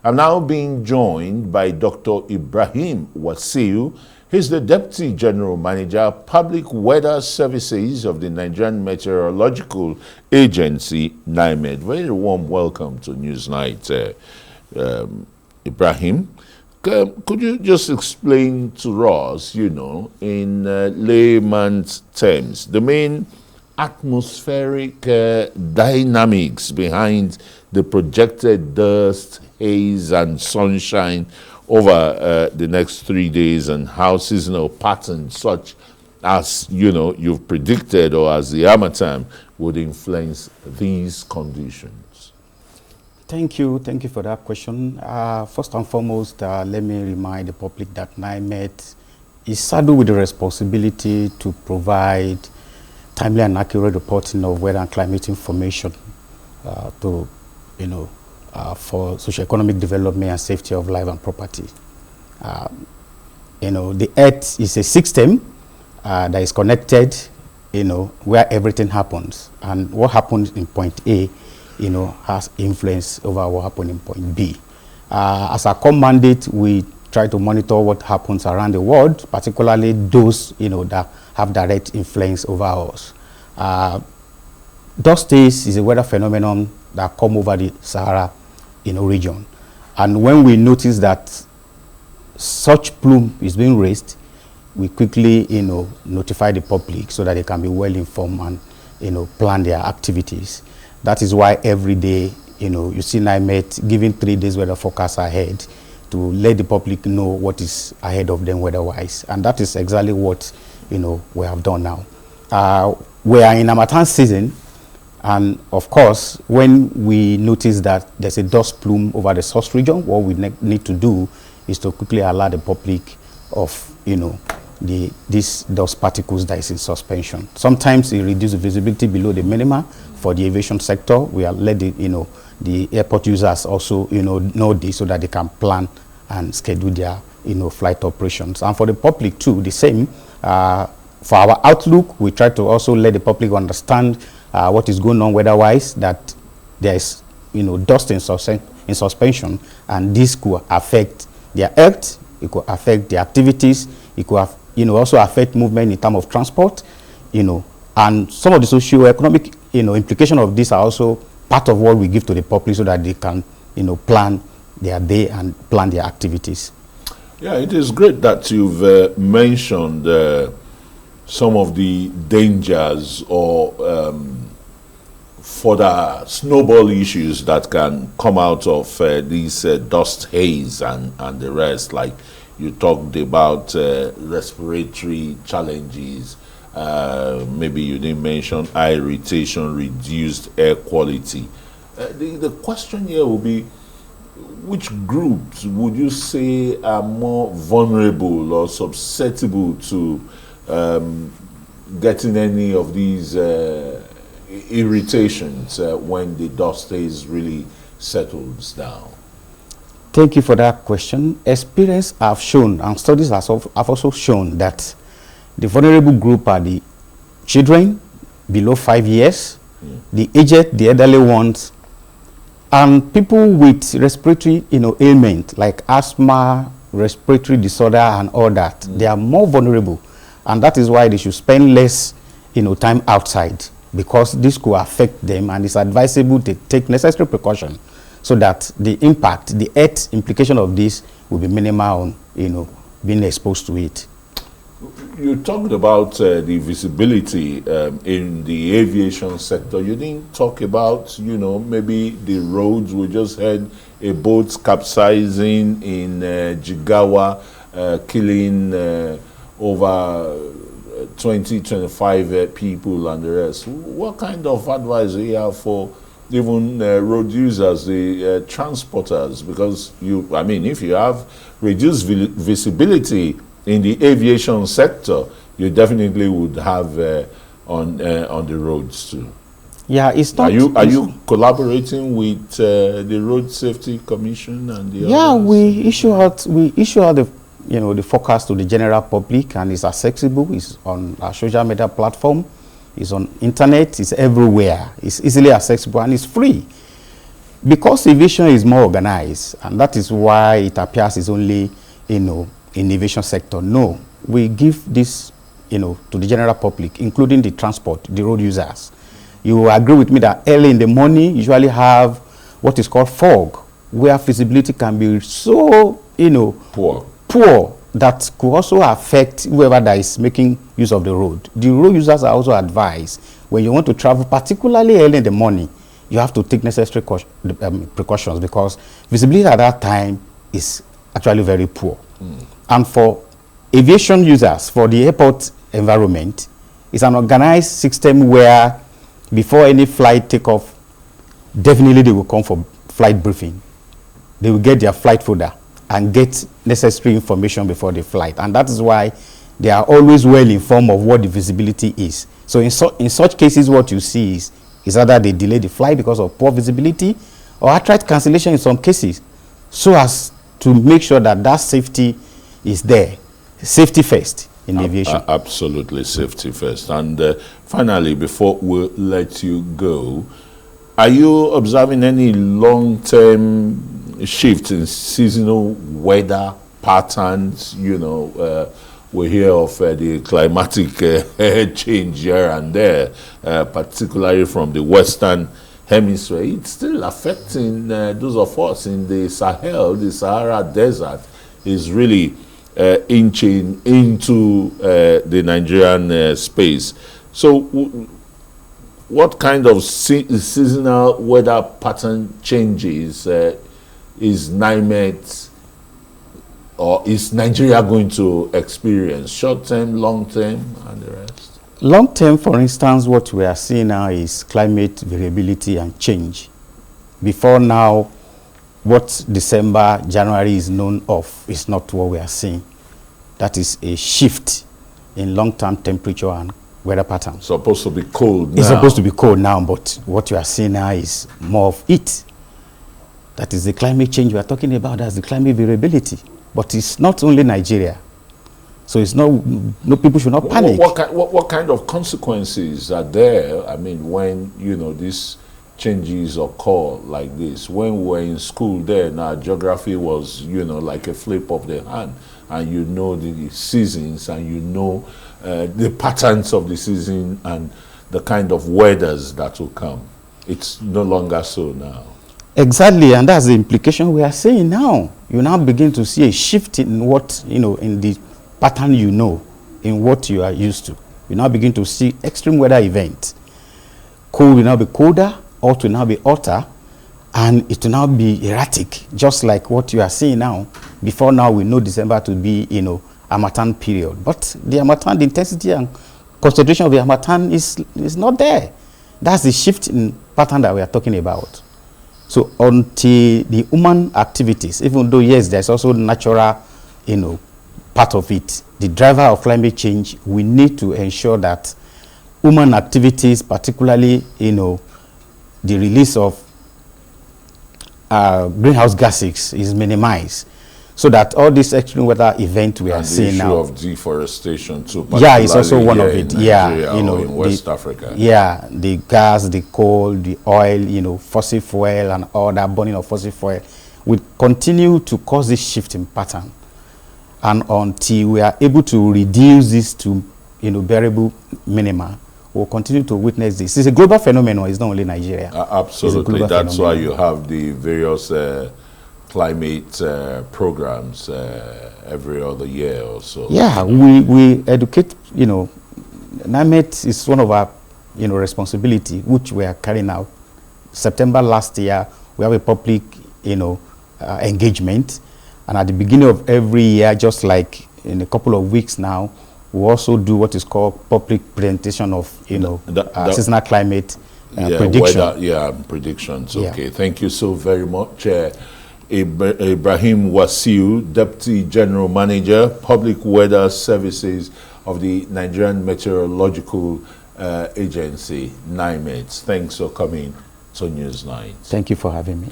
I'm now being joined by Dr. Sunshine-Wasiu. He's the Deputy General Manager, Public Weather Services of the Nigerian Meteorological Agency, NIMET. Very warm welcome to Newsnight, Ibrahim. Could you just explain to us, in layman's terms, the main atmospheric dynamics behind the projected dust, haze, and sunshine over the next 3 days, and how seasonal patterns such as, you've predicted, or as the harmattan would influence these conditions? Thank you for that question. First and foremost, let me remind the public that NIMET is saddled with the responsibility to provide timely and accurate reporting of weather and climate information for socio-economic development and safety of life and property. The Earth is a system that is connected, where everything happens, and what happens in point A, has influence over what happens in point B. As a core mandate, we try to monitor what happens around the world, particularly those, that have direct influence over us. Dust haze is a weather phenomenon that come over the Sahara, region. And when we notice that such plume is being raised, we quickly, notify the public so that they can be well informed and, plan their activities. That is why every day, you see NIMET giving 3 days weather forecast ahead to let the public know what is ahead of them weather-wise. And that is exactly what, we have done now. We are in harmattan season, and of course, when we notice that there's a dust plume over the source region, what we need to do is to quickly alert the public of, these dust particles that is in suspension. Sometimes it reduces visibility below the minima for the aviation sector. We are let the airport users also, know this so that they can plan and schedule their, flight operations. And for the public too, the same. For our outlook, we try to also let the public understand what is going on weather-wise, that there is, dust in suspension, and this could affect their health, it could affect their activities, it could have, also affect movement in terms of transport, and some of the socio-economic, implications of this are also part of what we give to the public so that they can, plan their day and plan their activities. Yeah, it is great that you've mentioned some of the dangers or further snowball issues that can come out of these dust haze and the rest. Like you talked about respiratory challenges. Maybe you didn't mention eye irritation, reduced air quality. The question here will be, which groups would you say are more vulnerable or susceptible to getting any of these irritations when the dust haze really settles down? Thank you for that question. Experience have shown, and studies have also shown, that the vulnerable group are the children below 5 years, the aged, the elderly ones, and people with respiratory, ailment like asthma, respiratory disorder, and all that. They are more vulnerable, and that is why they should spend less, time outside, because this could affect them, and it's advisable to take necessary precaution so that the impact, the health implication of this will be minimal on, being exposed to it. You talked about the visibility in the aviation sector. You didn't talk about, maybe the roads. We just had a boat capsizing in Jigawa, killing over 25 people and the rest. What kind of advice do you have for even road users, the transporters? Because if you have reduced visibility in the aviation sector, you definitely would have on the roads too. Yeah, it's not. Are you collaborating with the Road Safety Commission and the? Yeah, we issue out the the forecast to the general public, and it's accessible. It's on our social media platform. It's on internet. It's everywhere. It's easily accessible and it's free. Because aviation is more organized, and that is why it appears it's only, in the aviation sector. No, we give this, to the general public, including the transport, the road users. You will agree with me that early in the morning, you usually have what is called fog, where visibility can be so, poor that could also affect whoever that is making use of the road. The road users are also advised, when you want to travel, particularly early in the morning, you have to take necessary precautions, because visibility at that time is actually very poor. And for aviation users, for the airport environment, it's an organized system where before any flight takeoff, definitely they will come for flight briefing. They will get their flight folder and get necessary information before the flight. And that is why they are always well informed of what the visibility is. So in such cases, what you see is either they delay the flight because of poor visibility, or outright cancellation in some cases, so as to make sure that that safety is there. Safety first in aviation. Absolutely, safety first. And finally, before we let you go, are you observing any long-term shift in seasonal weather patterns? We hear of the climatic change here and there, particularly from the Western Hemisphere. It's still affecting those of us in the Sahel. The Sahara Desert is really inching into the Nigerian space. So what kind of seasonal weather pattern changes is NIMET or is Nigeria going to experience? Short-term, long-term, and the rest? Long-term, for instance, what we are seeing now is climate variability and change. Before now, what December, January is known of is not what we are seeing. That is a shift in long-term temperature and weather patterns. Supposed to be cold now. It's supposed to be cold now, but what you are seeing now is more of it. That is the climate change we are talking about. That's the climate variability. But it's not only Nigeria. So it's no people should not panic. What kind of consequences are there? I mean, when, these changes occur like this. When we were in school then, our geography was, like a flip of the hand. And the seasons, and the patterns of the season and the kind of weathers that will come. It's no longer so now. Exactly, and that's the implication we are seeing now. You now begin to see a shift in what, in the pattern in what you are used to. You now begin to see extreme weather events. Cold will now be colder, hot will now be hotter, and it will now be erratic, just like what you are seeing now. Before now, we know December to be, Harmattan period. But the Harmattan, the intensity and concentration of the Harmattan is not there. That's the shift in pattern that we are talking about. So until the human activities, even though, yes, there's also natural, part of it, the driver of climate change, we need to ensure that human activities, particularly, the release of greenhouse gases is minimized, so that all these extreme weather events we are seeing now. The issue of deforestation too. Yeah, it's also one of it. Nigeria, in West Africa. Yeah, the gas, the coal, the oil, fossil fuel, and all that burning of fossil fuel will continue to cause this shift in pattern. And until we are able to reduce this to, bearable minima, we'll continue to witness this. It's a global phenomenon. It's not only Nigeria. Absolutely. That's why you have the various climate programs every other year or so. Yeah, we educate, NIMET is one of our, responsibility, which we are carrying out. September last year, we have a public, engagement. And at the beginning of every year, just like in a couple of weeks now, we also do what is called public presentation of, seasonal climate prediction. Predictions. Okay, thank you so very much. Ibrahim Wasiu, Deputy General Manager, Public Weather Services of the Nigerian Meteorological Agency, NIMET. Thanks for coming to News 9. Thank you for having me.